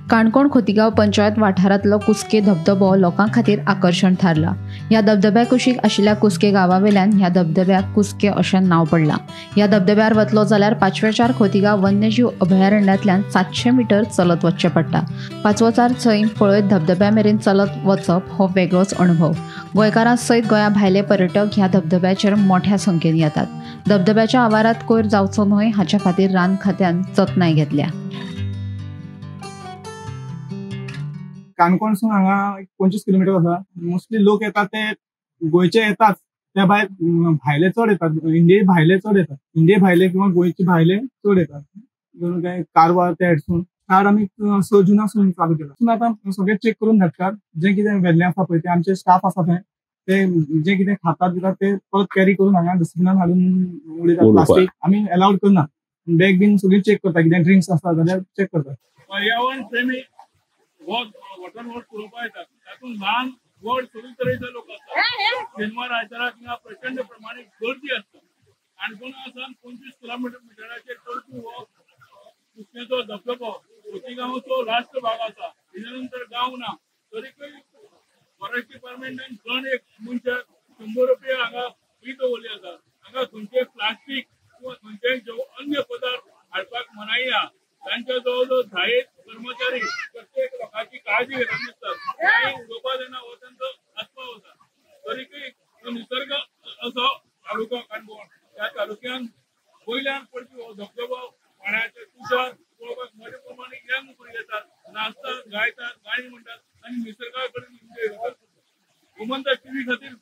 काणकोण खोतीगांव पंचायत वाठारांतलो कुस्के धबधबो लोकां खातीर आकर्शण थारला। ह्या धबधब्या कुशीक आशिल्ल्या कुस्के गांवावेल्यान ह्या धबधब्याक कुस्के अशें नांव पडलां। ह्या धबधब्यार वतलो जाल्यार 5वेचार खोतीगांव वन्यजीव अभयारण्यातल्यान 700 मीटर चलत वचचें पडटा। 5वचार थंय पळयत धबधब्या मेरेन चलत वचप हो वेगळोच अणभव। गोंयकारां सयत गोंया भायले पर्यटक ह्या धबधब्याचेर मोठ्या संख्येन येतात। धबधब्याच्या आवारात कोयर जावचो न्हय हाचे खातीर रान खात्यान जतनाय घेतल्या। काणकोणसून हांगा 25 किलोमीटर आसा। मोस्टली लोक येतात ते गोंयचे येतात, त्या भायर भायले चड येतात, इंडिये भायले चड येतात, इंडिये भायले किंवा गोंयचे भायले चड येतात। जणू काय कारवार त्या हेडसून कार आमी 6 जुनासून चालू केला। आतां सगळे चेक करून धाडटात, जे कितें व्हेल्लें आसा पळय ते आमचे स्टाफ आसा थंय, ते जे कितें खातात बितात ते परत कॅरी करून हांगा डस्टबिनान हाडून उडयतात। प्लास्टीक आमी अलाउड करना। बॅग बीन सगळी चेक करता, कितें ड्रिंक्स आसा जाल्यार चेक करता। पर्यावरण प्रेमी वॉटर पळोवपा येतात, तातूंत ल्हान व्हड सगळे तरेचे लोक असतात। शेनवार आयतारा थिंगा प्रचंड प्रमाणे गर्दी आसता। काणकोणासान 25 किलोमिटराचेर टोटू हो कुस्केचो धबधबो खोतीगांवचो लास्ट भाग आसा। तेच्या नंतर गांव ना, तरीकय फॉरेस्ट डिपार्टमेंटान जण एक मनशाक 100 रुपया हांगा फी दवरली आसा। हांगा खंयचेय प्लास्टीक किंवा खंयचेय अन्य पदार्थ हाडपाक मनाई आहा। तांच्या जवळ 10 कर्मचारी प्रत्येक लोकांची काळजी घेतात दिसतात। काही उडोवपा जायना हो तांचो आस्पाव आसा। तरीकय निसर्ग असो तालुको काणकोण, त्या तालुक्यान वयल्यान पडपी हो धबधबो पाण्याचे तुषार पळोवपाक मजा प्रमाणे यंग भुरगे येतात, नाचतात, गायतात, गाणी म्हणटात आणि निसर्गा कडेन एन्जॉय करतात। गोमंतक टीव्ही खातीर